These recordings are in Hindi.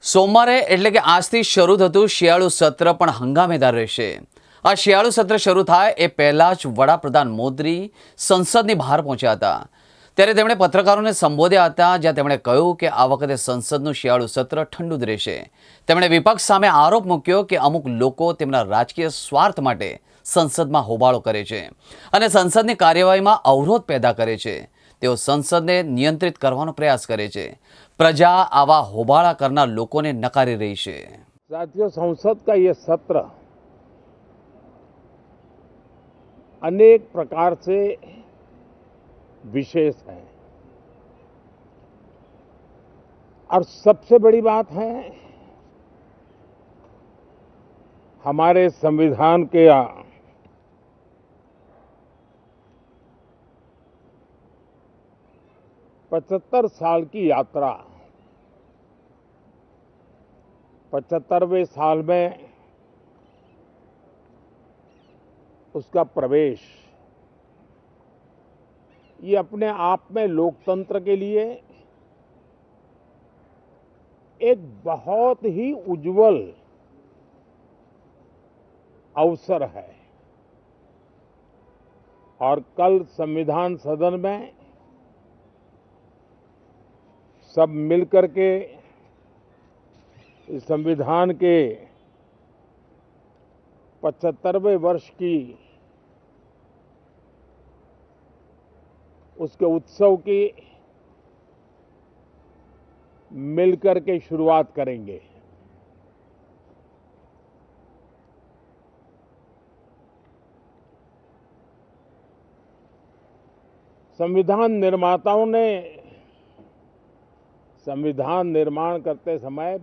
સોમવારે એટલે કે આજથી શરૂ થતું શિયાળુ સત્ર પણ હંગામેદાર રહેશે। આ શિયાળુ સત્ર શરૂ થાય એ પહેલા જ વડાપ્રધાન મોદી સંસદની બહાર પહોંચ્યા હતા। ત્યારે તેમણે પત્રકારોને સંબોધ્યા હતા, જ્યાં તેમણે કહ્યું કે આ વખતે સંસદનું શિયાળુ સત્ર ઠંડુ જ રહેશે। તેમણે વિપક્ષ સામે આરોપ મૂક્યો કે અમુક લોકો તેમના રાજકીય સ્વાર્થ માટે સંસદમાં હોબાળો કરે છે અને સંસદની કાર્યવાહીમાં અવરોધ पैदा કરે છે। તેઓ સંસદને નિયંત્રિત કરવાનો પ્રયાસ કરે છે। प्रजा आवा होबाळा करनार लोकोने नकारी रही है। साथियों, संसद का ये सत्र अनेक प्रकार से विशेष है और सबसे बड़ी बात है हमारे संविधान के 75 साल की यात्रा, 75वें साल में उसका प्रवेश, ये अपने आप में लोकतंत्र के लिए एक बहुत ही उज्जवल अवसर है। और कल संविधान सदन में सब मिलकर के इस संविधान के 75वें वर्ष की उसके उत्सव की मिलकर के शुरुआत करेंगे। संविधान निर्माताओं ने संविधान निर्माण करते समय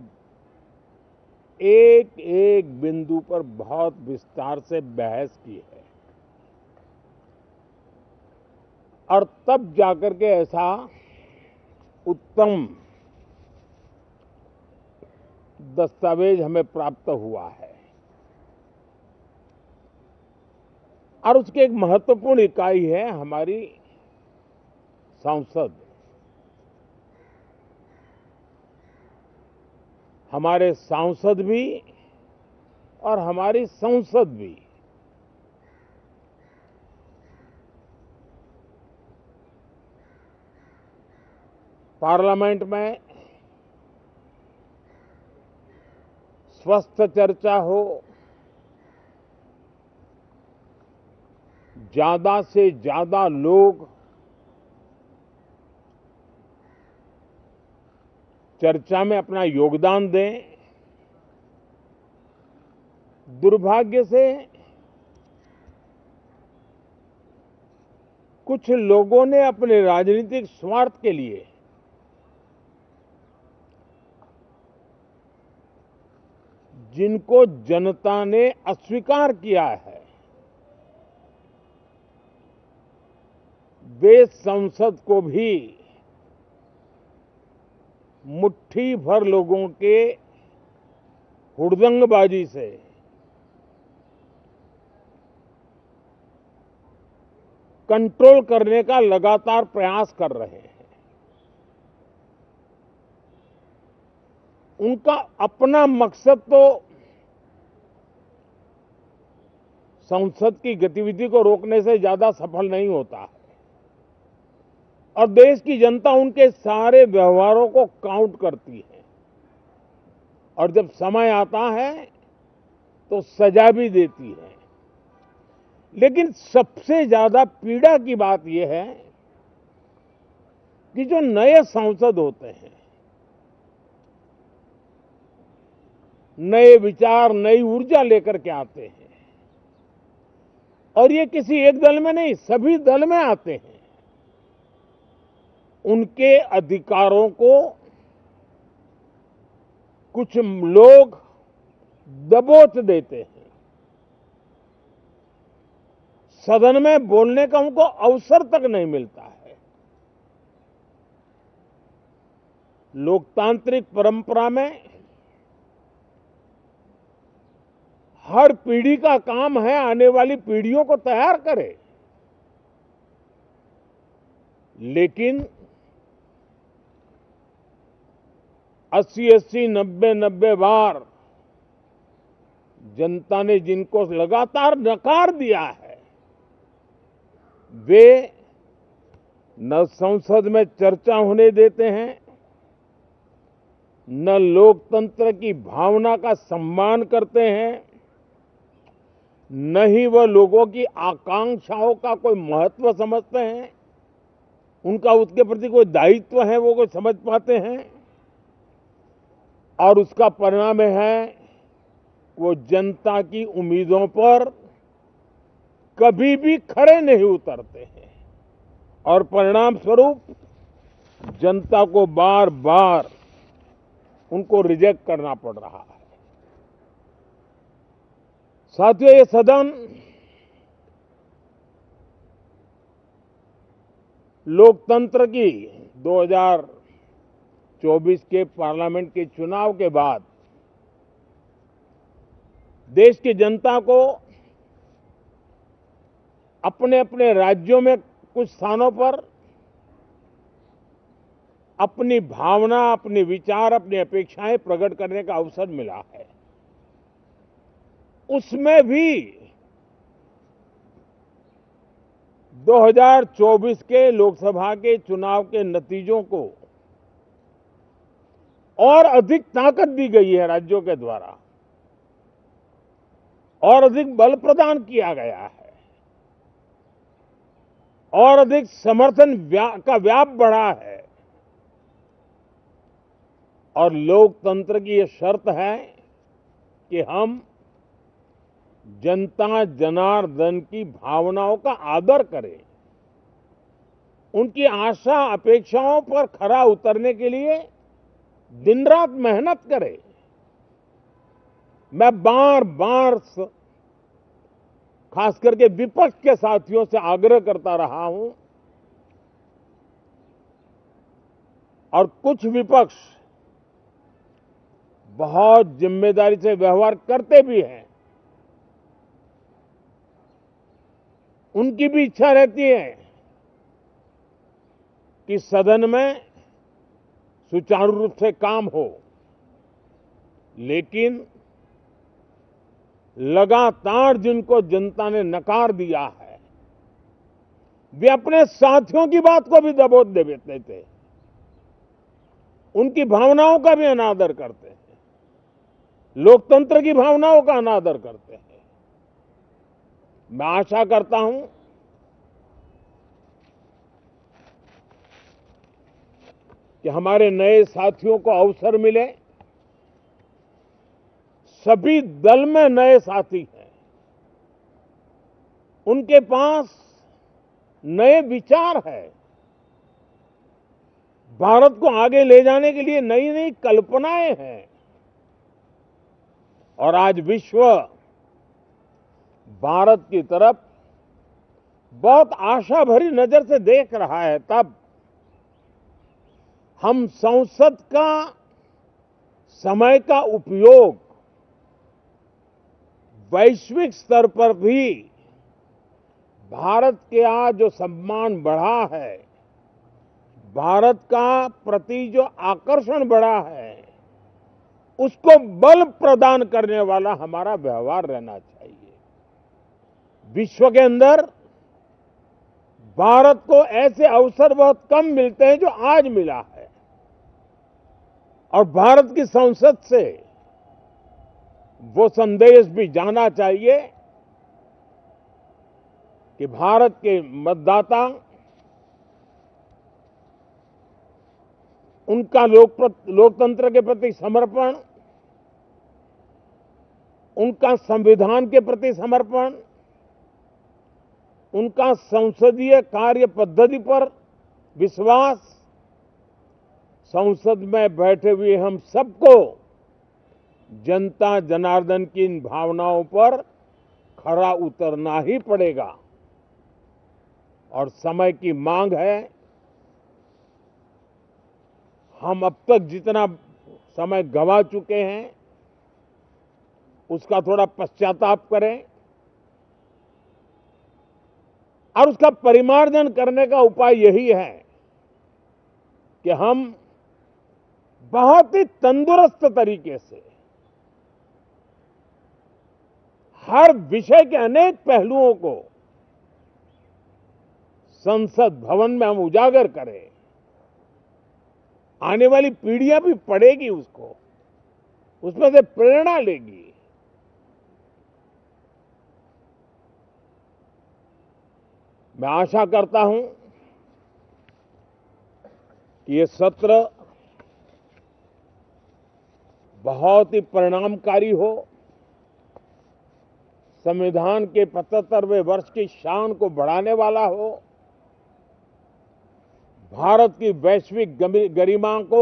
एक एक बिंदु पर बहुत विस्तार से बहस की है और तब जाकर के ऐसा उत्तम दस्तावेज हमें प्राप्त हुआ है। और उसकी एक महत्वपूर्ण इकाई है हमारी संसद। हमारे सांसद भी और हमारी संसद भी पार्लियामेंट में स्वस्थ चर्चा हो, ज्यादा से ज्यादा लोग चर्चा में अपना योगदान दें। दुर्भाग्य से कुछ लोगों ने अपने राजनीतिक स्वार्थ के लिए जिनको जनता ने अस्वीकार किया है, वे संसद को भी मुट्ठी भर लोगों के हुड़दंगबाजी से कंट्रोल करने का लगातार प्रयास कर रहे हैं। उनका अपना मकसद तो संसद की गतिविधि को रोकने से ज्यादा सफल नहीं होता है और देश की जनता उनके सारे व्यवहारों को काउंट करती है और जब समय आता है तो सजा भी देती है। लेकिन सबसे ज्यादा पीड़ा की बात यह है कि जो नए सांसद होते हैं, नए विचार, नई ऊर्जा लेकर के आते हैं और ये किसी एक दल में नहीं, सभी दल में आते हैं। उनके अधिकारों को कुछ लोग दबोच देते हैं। सदन में बोलने का उनको अवसर तक नहीं मिलता है। लोकतांत्रिक परंपरा में हर पीढ़ी का काम है आने वाली पीढ़ियों को तैयार करे, लेकिन 80-80, 90-90 बार जनता ने जिनको लगातार नकार दिया है, वे न संसद में चर्चा होने देते हैं, न लोकतंत्र की भावना का सम्मान करते हैं, न ही वह लोगों की आकांक्षाओं का कोई महत्व समझते हैं, उनका उसके प्रति कोई दायित्व है वो कोई समझ पाते हैं। और उसका परिणाम है वो जनता की उम्मीदों पर कभी भी खरे नहीं उतरते हैं और परिणाम स्वरूप जनता को बार बार उनको रिजेक्ट करना पड़ रहा है। साथियों, ये सदन लोकतंत्र की 2024 के पार्लियामेंट के चुनाव के बाद देश की जनता को अपने अपने राज्यों में कुछ स्थानों पर अपनी भावना, अपने विचार, अपनी अपेक्षाएं प्रकट करने का अवसर मिला है। उसमें भी 2024 के लोकसभा के चुनाव के नतीजों को और अधिक ताकत दी गई है राज्यों के द्वारा, और अधिक बल प्रदान किया गया है, और अधिक समर्थन का व्याप बढ़ा है। और लोकतंत्र की यह शर्त है कि हम जनता जनार्दन की भावनाओं का आदर करें, उनकी आशा अपेक्षाओं पर खरा उतरने के लिए दिन रात मेहनत करें। मैं बार बार खास करके विपक्ष के साथियों से आग्रह करता रहा हूं, और कुछ विपक्ष बहुत जिम्मेदारी से व्यवहार करते भी हैं। उनकी भी इच्छा रहती है कि सदन में सुचारू रूप से काम हो, लेकिन लगातार जिनको जनता ने नकार दिया है, वे अपने साथियों की बात को भी दबोच देते थे, उनकी भावनाओं का भी अनादर करते हैं, लोकतंत्र की भावनाओं का अनादर करते हैं। मैं आशा करता हूं कि हमारे नए साथियों को अवसर मिले। सभी दल में नए साथी हैं, उनके पास नए विचार है, भारत को आगे ले जाने के लिए नई नई कल्पनाएं हैं। और आज विश्व भारत की तरफ बहुत आशा भरी नजर से देख रहा है। तब हम संसद का समय का उपयोग वैश्विक स्तर पर भी भारत के आज जो सम्मान बढ़ा है, भारत का प्रति जो आकर्षण बढ़ा है, उसको बल प्रदान करने वाला हमारा व्यवहार रहना चाहिए। विश्व के अंदर भारत को ऐसे अवसर बहुत कम मिलते हैं जो आज मिला है, और भारत की संसद से वो संदेश भी जाना चाहिए कि भारत के मतदाता, उनका लोकतंत्र के प्रति समर्पण, उनका संविधान के प्रति समर्पण, उनका संसदीय कार्य पद्धति पर विश्वास, संसद में बैठे हुए हम सबको जनता जनार्दन की इन भावनाओं पर खरा उतरना ही पड़ेगा। और समय की मांग है, हम अब तक जितना समय गंवा चुके हैं उसका थोड़ा पश्चाताप करें, और उसका परिमार्जन करने का उपाय यही है कि हम बहुत ही तंदुरुस्त तरीके से हर विषय के अनेक पहलुओं को संसद भवन में हम उजागर करें, आने वाली पीढ़ियां भी पढ़ेगी उसको, उसमें से प्रेरणा लेगी। मैं आशा करता हूं कि ये सत्र बहुत ही परिणामकारी हो, संविधान के 75वें वर्ष की शान को बढ़ाने वाला हो, भारत की वैश्विक गरिमा को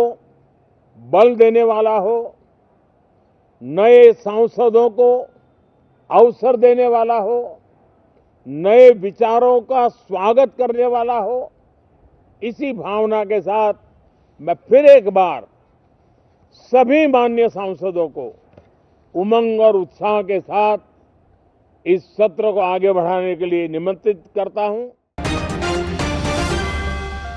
बल देने वाला हो, नए सांसदों को अवसर देने वाला हो, नए विचारों का स्वागत करने वाला हो। इसी भावना के साथ मैं फिर एक बार सभी माननीय सांसदों को उमंग और उत्साह के साथ इस सत्र को आगे बढ़ाने के लिए निमंत्रित करता हूं।